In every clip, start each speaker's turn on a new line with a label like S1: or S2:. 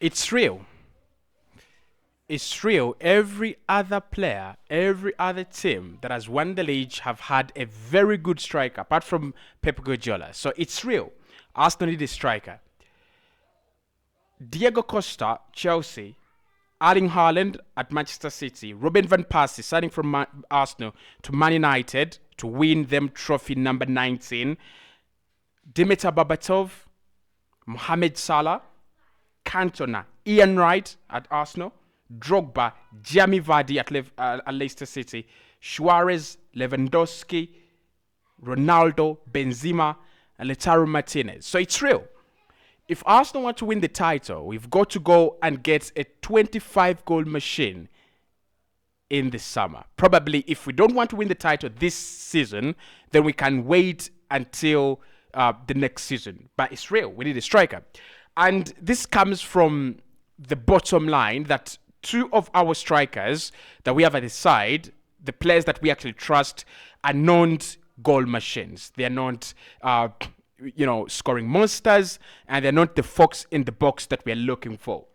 S1: It's real. It's real. Every other player, every other team that has won the league have had a very good striker, apart from Pep Guardiola. So it's real. Arsenal need a striker. Diego Costa, Chelsea, Erling Haaland at Manchester City, Robin van Persie signing from Arsenal to Man United to win them trophy number 19, Dimitar Berbatov, Mohamed Salah, Cantona, Ian Wright at Arsenal, Drogba, Jamie Vardy at Leicester City, Suarez, Lewandowski, Ronaldo, Benzema, and Lautaro Martinez. So it's real. If Arsenal want to win the title, we've got to go and get a 25-goal machine in the summer. Probably if we don't want to win the title this season, then we can wait until the next season. But it's real. We need a striker. And this comes from the bottom line that two of our strikers that we have at the side, the players that we actually trust, are not goal machines. They are not scoring monsters, and they're not the fox in the box that we're looking for.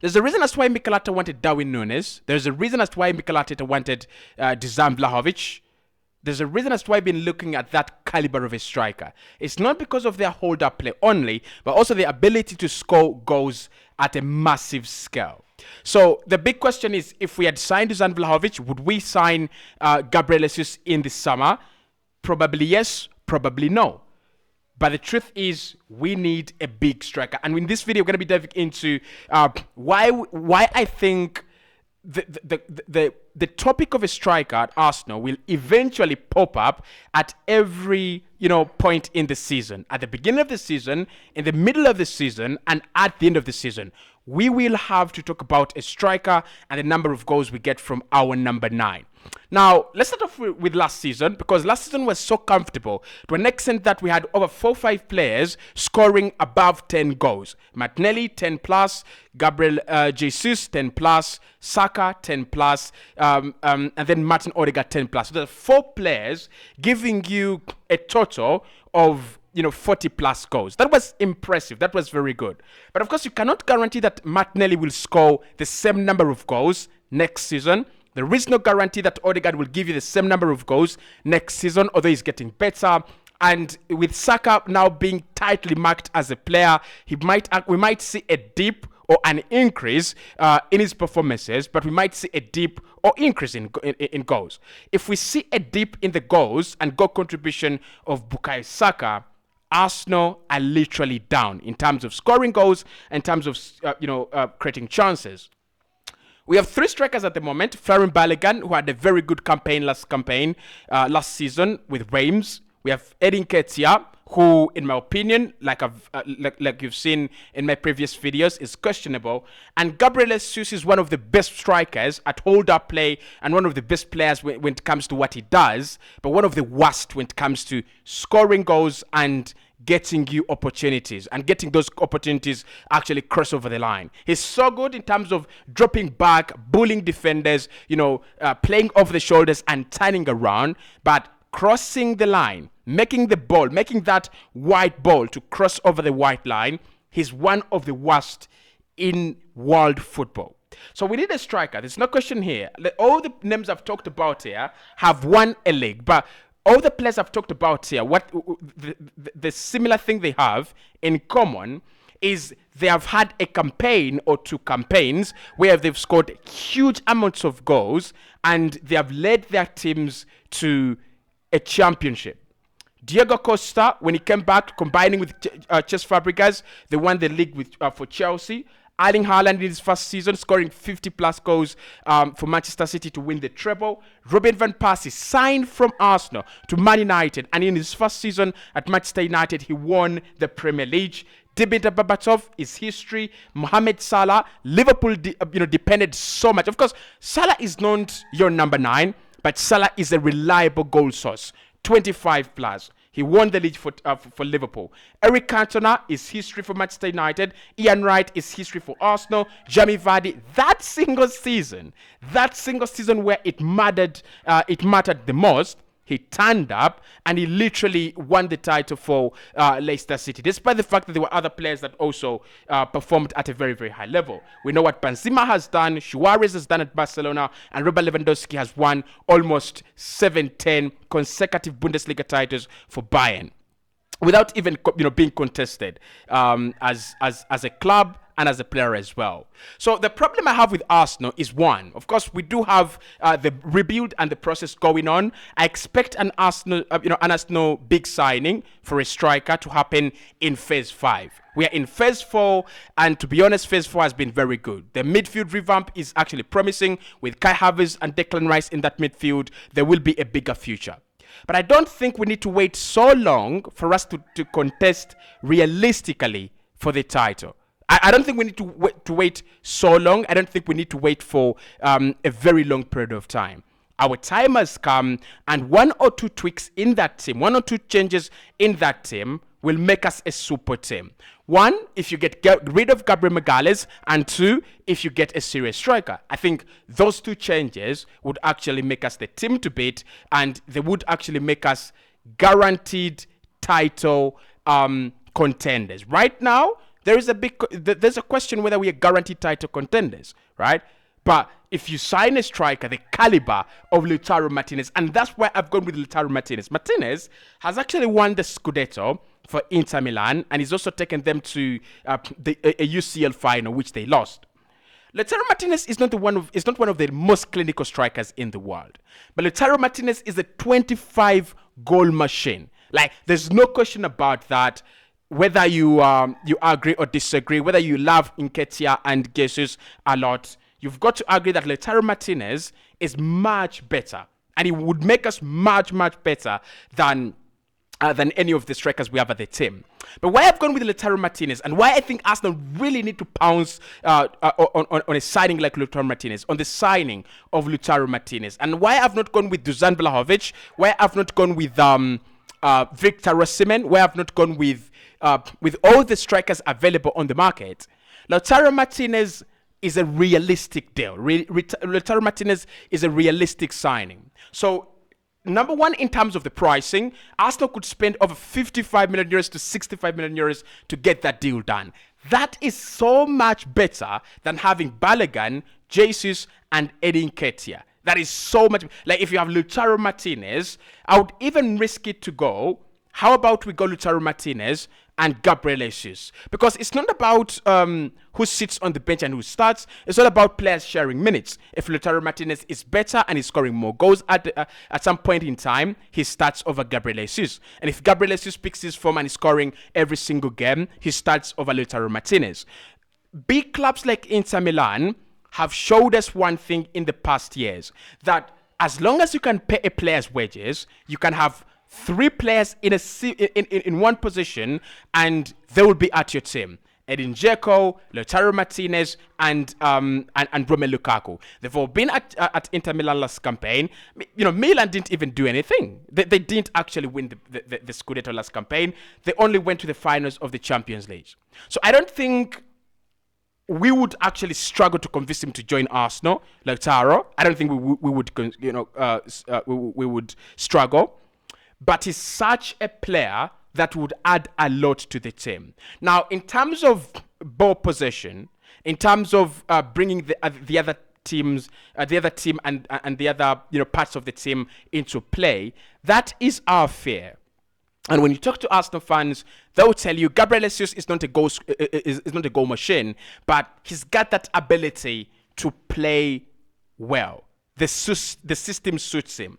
S1: There's a reason as to why Mikel Arteta wanted Darwin Núñez. There's a reason as to why Mikel Arteta wanted Dusan Vlahovic. There's a reason as to why I've been looking at that caliber of a striker. It's not because of their hold-up play only, but also the ability to score goals at a massive scale. So the big question is, if we had signed Dusan Vlahovic, would we sign Gabriel Jesus in the summer? Probably yes, probably no. But the truth is, we need a big striker. And in this video, we're going to be diving into why I think the topic of a striker at Arsenal will eventually pop up at every point in the season. At the beginning of the season, in the middle of the season, and at the end of the season. We will have to talk about a striker and the number of goals we get from our number 9. Now, let's start off with last season, because last season was so comfortable to an extent that we had over 4 or 5 players scoring above 10 goals. Martinelli, 10 plus, Gabriel Jesus, 10 plus, Saka, 10 plus, and then Martin Odegaard, 10 plus. So there are 4 players giving you a total of 40 plus goals. That was impressive. That was very good. But of course, you cannot guarantee that Martinelli will score the same number of goals next season. There is no guarantee that Odegaard will give you the same number of goals next season, although he's getting better. And with Saka now being tightly marked as a player, we might see a dip or an increase in his performances, but we might see a dip or increase in goals. If we see a dip in the goals and goal contribution of Bukayo Saka, Arsenal are literally down in terms of scoring goals, in terms of creating chances. We have 3 strikers at the moment. Florian Balogun, who had a very good campaign last season with Reims. We have Edin Ketia, who, in my opinion, like you've seen in my previous videos, is questionable. And Gabriel Jesus is one of the best strikers at hold-up play and one of the best players when it comes to what he does, but one of the worst when it comes to scoring goals and getting you opportunities and getting those opportunities actually cross over the line. He's so good in terms of dropping back, bullying defenders, playing off the shoulders and turning around, but crossing the line, making that white ball to cross over the white line, he's one of the worst in world football. So we need a striker. There's no question here. All the names I've talked about here have won a league, but all the players I've talked about here, what the similar thing they have in common is they have had a campaign or 2 campaigns where they've scored huge amounts of goals and they have led their teams to a championship. Diego Costa, when he came back, combining with Cesc Fabregas, they won the league for Chelsea. Erling Haaland in his first season, scoring 50 plus goals for Manchester City to win the treble. Robin van Persie signed from Arsenal to Man United, and in his first season at Manchester United, he won the Premier League. Dimitar Berbatov is history. Mohamed Salah, Liverpool depended so much. Of course, Salah is not your number 9, but Salah is a reliable goal source, 25 plus. He won the league for Liverpool. Eric Cantona is history for Manchester United. Ian Wright is history for Arsenal. Jamie Vardy, that single season where it mattered the most, he turned up and he literally won the title for Leicester City, despite the fact that there were other players that also performed at a very, very high level. We know what Benzema has done, Suarez has done at Barcelona, and Robert Lewandowski has won almost 7-10 consecutive Bundesliga titles for Bayern, without even being contested as a club and as a player as well. So the problem I have with Arsenal is, one, of course, we do have the rebuild and the process going on. I expect an Arsenal big signing for a striker to happen in phase 5. We are in phase 4, and to be honest, phase 4 has been very good. The midfield revamp is actually promising. With Kai Havertz and Declan Rice in that midfield, there will be a bigger future. But I don't think we need to wait so long for us to contest realistically for the title. I don't think we need to wait so long. I don't think we need to wait for a very long period of time. Our time has come, and 1 or 2 tweaks in that team, 1 or 2 changes in that team will make us a super team. 1, if you get rid of Gabriel Magalhaes, and 2, if you get a serious striker. I think those 2 changes would actually make us the team to beat, and they would actually make us guaranteed title contenders. Right now, there's a question whether we are guaranteed title contenders, right? But if you sign a striker the caliber of Lautaro Martinez, and that's why I've gone with Lautaro Martinez. Martinez has actually won the Scudetto for Inter Milan, and he's also taken them to a UCL final, which they lost. Lautaro Martinez is not one of the most clinical strikers in the world, but Lautaro Martinez is a 25 goal machine. Like, there's no question about that. Whether you agree or disagree, whether you love Nketiah and Jesus a lot, you've got to agree that Lautaro Martinez is much better, and he would make us much, much better than any of the strikers we have at the team. But why I've gone with Lautaro Martinez, and why I think Arsenal really need to pounce on a signing like Lautaro Martinez, on the signing of Lautaro Martinez, and why I've not gone with Dusan Vlahovic, why I've not gone with Victor Osimhen, why I've not gone with all the strikers available on the market. Lautaro Martinez is a realistic deal. Lautaro Martinez is a realistic signing. So, number one, in terms of the pricing, Arsenal could spend over 55 million euros to 65 million euros to get that deal done. That is so much better than having Balogun, Jesus, and Eddie Nketiah. That is so much. Like, if you have Lautaro Martinez, I would even risk it to go, how about we go Lautaro Martinez and Gabriel Jesus? Because it's not about who sits on the bench and who starts. It's all about players sharing minutes. If Lautaro Martinez is better and is scoring more goals at some point in time, he starts over Gabriel Jesus. And if Gabriel Jesus picks his form and is scoring every single game, he starts over Lautaro Martinez. Big clubs like Inter Milan have showed us one thing in the past years, that as long as you can pay a player's wages, you can have 3 players in one position, and they will be at your team. Edin Dzeko, Lautaro Martinez, and Romelu Lukaku. They've all been at Inter Milan last campaign. Milan didn't even do anything. They didn't actually win the Scudetto last campaign. They only went to the finals of the Champions League. So I don't think we would actually struggle to convince him to join Arsenal, Lautaro. I don't think we would struggle. But he's such a player that would add a lot to the team. Now, in terms of ball possession, in terms of bringing the other team and the other parts of the team into play, that is our fear. And when you talk to Arsenal fans, they'll tell you Gabriel Jesus is not a goal machine, but he's got that ability to play well. The system suits him.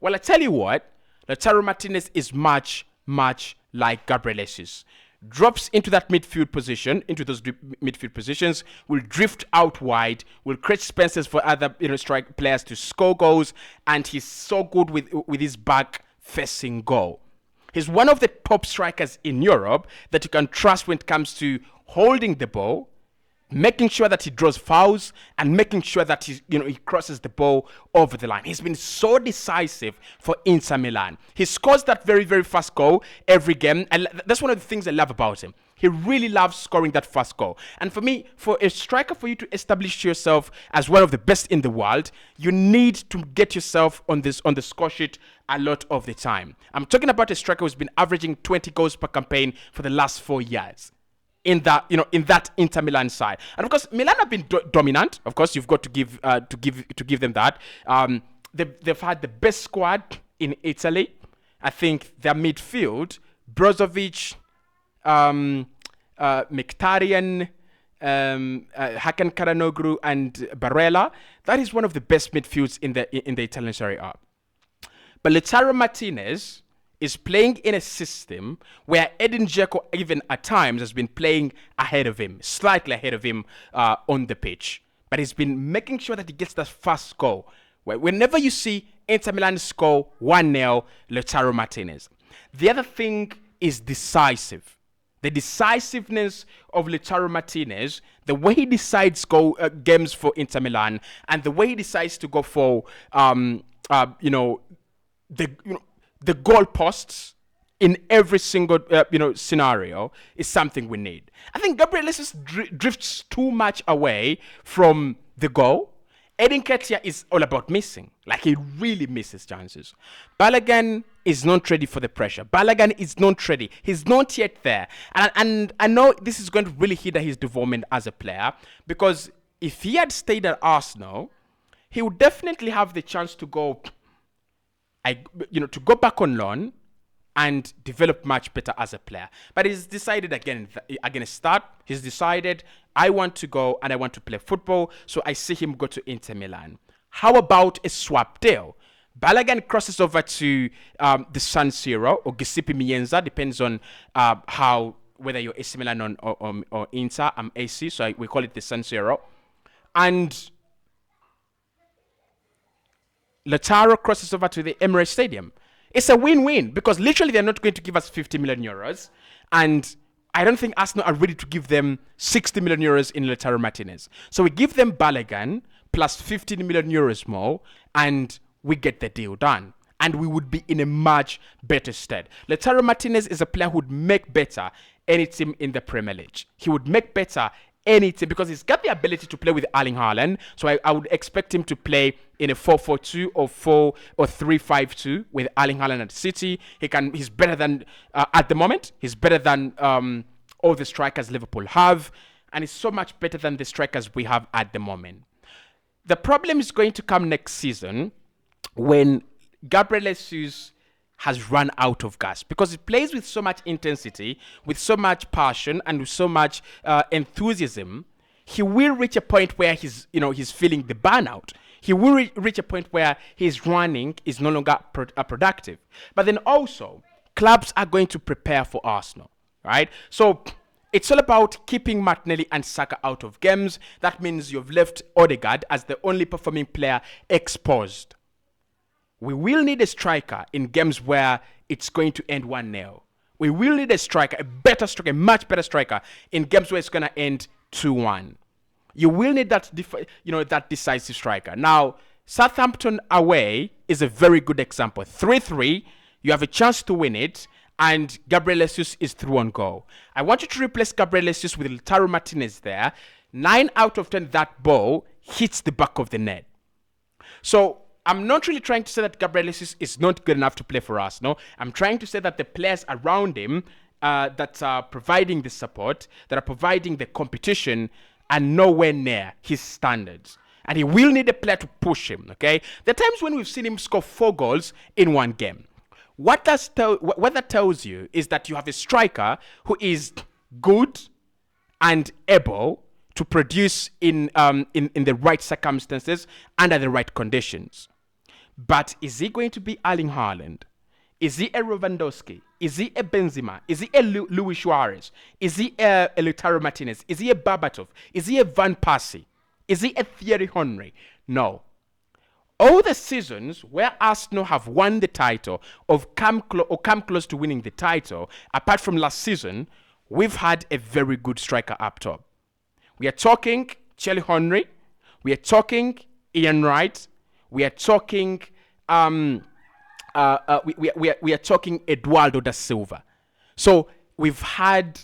S1: Well, I tell you what, Lautaro Martinez is much, much like Gabriel Jesus. Drops into that midfield position, into those midfield positions, will drift out wide, will create spaces for other strike players to score goals, and he's so good with his back facing goal. He's one of the top strikers in Europe that you can trust when it comes to holding the ball, making sure that he draws fouls, and making sure that he crosses the ball over the line. He's been so decisive for Inter Milan. He scores that very, very fast goal every game, and that's one of the things I love about him. He really loves scoring that first goal. And for me, for a striker, for you to establish yourself as one of the best in the world, you need to get yourself on the score sheet a lot of the time. I'm talking about a striker who's been averaging 20 goals per campaign for the last 4 years in that Inter Milan side. And of course, Milan have been dominant. Of course, you've got to give them that. They've had the best squad in Italy. I think their midfield, Brozovic, Mkhitaryan, Hakan Çalhanoğlu, and Barella, that is one of the best midfields in the Italian Serie A. But Lautaro Martinez is playing in a system where Edin Dzeko, even at times, has been playing ahead of him, slightly ahead of him on the pitch. But he's been making sure that he gets that first goal. Whenever you see Inter Milan score 1-0, Lautaro Martinez. The other thing is decisive. The decisiveness of Lautaro Martinez, the way he decides games for Inter Milan, and the way he decides to go for the goalposts in every single scenario is something we need. I think Gabriel Jesus drifts too much away from the goal. Edin Ketia is all about missing. Like, he really misses chances. Balogun is not ready for the pressure. Balogun is not ready. He's not yet there. And I know this is going to really hinder his development as a player, because if he had stayed at Arsenal, he would definitely have the chance to go back on loan and develop much better as a player. But he's decided again start. He's decided, I want to go and I want to play football, so I see him go to Inter Milan. How about a swap deal? Balogun crosses over to the San Siro or Giuseppe Meazza, depends on whether you're AC Milan or Inter. I'm AC, so we call it the San Siro. And Lautaro crosses over to the Emirates Stadium. It's a win-win, because literally they're not going to give us 50 million euros. And I don't think Arsenal are ready to give them 60 million euros in Lautaro Martinez. So we give them Balogun plus 15 million euros more, and we get the deal done. And we would be in a much better stead. Lautaro Martinez is a player who would make better any team in the Premier League. He would make better any team, because he's got the ability to play with Erling Haaland. So I would expect him to play in a 4-4-2 or 3-5-2 with Erling Haaland at City. He's better than at the moment. He's better than all the strikers Liverpool have, and he's so much better than the strikers we have at the moment. The problem is going to come next season when Gabriel Jesus has run out of gas, because he plays with so much intensity, with so much passion, and with so much enthusiasm. He will reach a point where he's feeling the burnout. He will reach a point where his running is no longer productive. But then also, clubs are going to prepare for Arsenal, right? So it's all about keeping Martinelli and Saka out of games. That means you've left Odegaard as the only performing player exposed. We will need a striker in games where it's going to end 1-0. We will need a striker, a much better striker in games where it's going to end 2-1. You will need that decisive striker. Now, Southampton away is a very good example. 3-3, you have a chance to win it, and Gabriel Jesus is through on goal. I want you to replace Gabriel Jesus with Lautaro Martinez there. 9 out of 10, that ball hits the back of the net. So I'm not really trying to say that Gabriel Jesus is not good enough to play for us. No, I'm trying to say that the players around him that are providing the support, that are providing the competition, are nowhere near his standards. And he will need a player to push him, okay? There are times when we've seen him score 4 goals in one game. What that tells you is that you have a striker who is good and able to produce in the right circumstances, under the right conditions. But is he going to be Erling Haaland? Is he a Lewandowski? Is he a Benzema? Is he a Luis Suarez? Is he a Lautaro Martinez? Is he a Berbatov? Is he a Van Persie? Is he a Thierry Henry? No. All the seasons where Arsenal have won the title or come close to winning the title, apart from last season, we've had a very good striker up top. We are talking Thierry Henry. We are talking Ian Wright. We are talking we are talking Eduardo da Silva. So we've had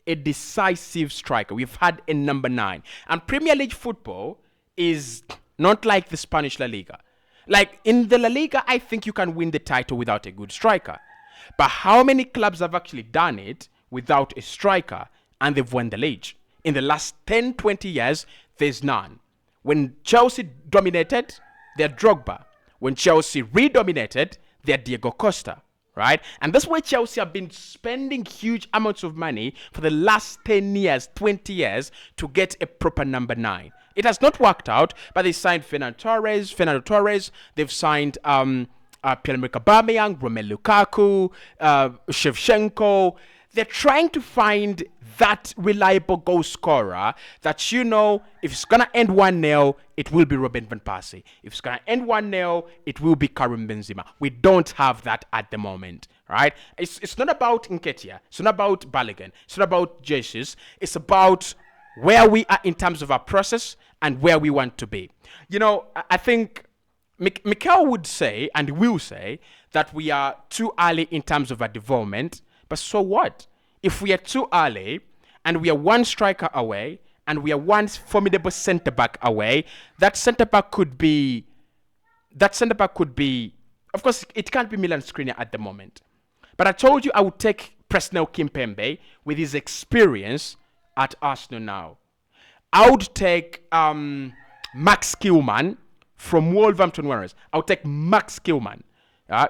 S1: a decisive striker. We've had a number 9. And Premier League football is not like the Spanish La Liga. Like in the La Liga, I think you can win the title without a good striker. But how many clubs have actually done it without a striker and they've won the league? In the last 10, 20 years, there's none. When Chelsea dominated, they're Drogba. When Chelsea redominated, they're Diego Costa, right? And that's why Chelsea have been spending huge amounts of money for the last 10 years, 20 years to get a proper number 9. It has not worked out, but they signed Fernando Torres. They've signed Pierre-Emerick Aubameyang, Romelu Lukaku, Shevchenko. They're trying to find that reliable goal scorer that, you know, if it's going to end 1-0, it will be Robin van Persie. If it's going to end 1-0, it will be Karim Benzema. We don't have that at the moment, right? It's not about Nketiah. It's not about Balogun. It's not about Jesus. It's about where we are in terms of our process and where we want to be. You know, I think Mikel would say and will say that we are too early in terms of our development. But so what? If we are too early and we are one striker away and we are one formidable centre-back away, that centre-back could be, of course, it can't be Milan Skriniar at the moment. But I told you I would take Presnel Kimpembe with his experience at Arsenal now. I would take Max Kilman from Wolverhampton Wanderers. I would take Max Kilman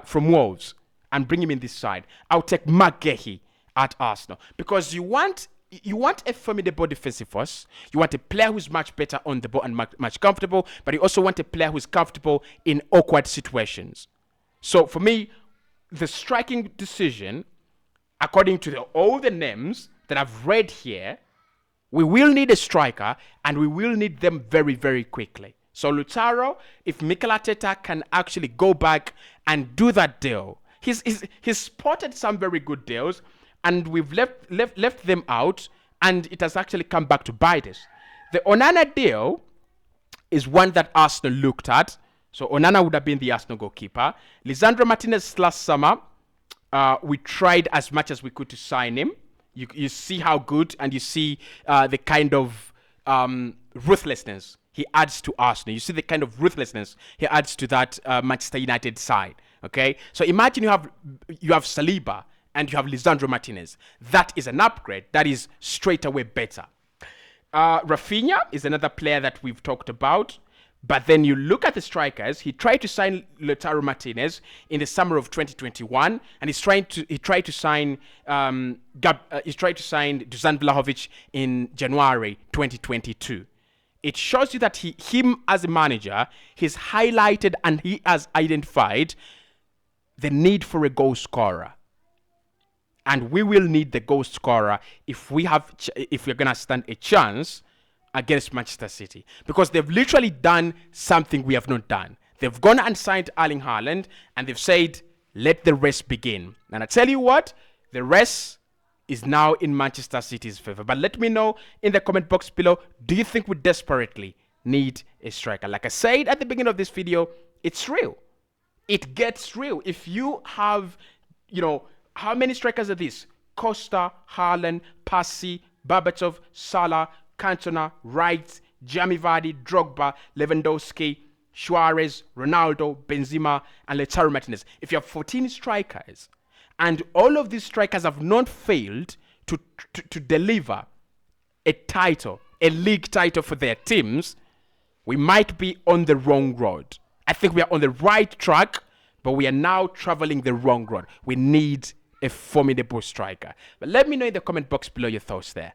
S1: from Wolves and bring him in this side. I'll take Mark Gehi at Arsenal because you want a formidable defensive force. You want a player who's much better on the ball and much comfortable, but you also want a player who's comfortable in awkward situations. So for me, the striking decision, according to all the names that I've read here, we will need a striker and we will need them very, very quickly. So Lautaro, if Mikel Arteta can actually go back and do that deal, he's spotted some very good deals, and we've left them out, and it has actually come back to bite us. The Onana deal is one that Arsenal looked at. So Onana would have been the Arsenal goalkeeper. Lisandro Martinez last summer, we tried as much as we could to sign him. You see how good, and you see the kind of ruthlessness he adds to Arsenal. You see the kind of ruthlessness he adds to that Manchester United side. Okay, so imagine you have Saliba and you have Lisandro Martinez. That is an upgrade. That is straight away better. Rafinha is another player that we've talked about. But then you look at the strikers. He tried to sign Lautaro Martinez in the summer of 2021, and he tried to sign Dusan Vlahovic in January 2022. It shows you that him as a manager, he's highlighted and he has identified the need for a goal scorer. And we will need the goal scorer if we're gonna stand a chance against Manchester City, because they've literally done something we have not done. They've gone and signed Erling Haaland, and they've said, let the rest begin. And I tell you what, the rest is now in Manchester City's favor. But let me know in the comment box below, do you think we desperately need a striker? Like I said at the beginning of this video, it's real. It gets real. If you have, how many strikers are these? Costa, Haaland, Persie, Berbatov, Salah, Cantona, Wright, Jamie Vardy, Drogba, Lewandowski, Suarez, Ronaldo, Benzema, and Lautaro Martinez. If you have 14 strikers, and all of these strikers have not failed to deliver a title, a league title for their teams, we might be on the wrong road. I think we are on the right track, but we are now traveling the wrong road. We need a formidable striker. But let me know in the comment box below your thoughts there.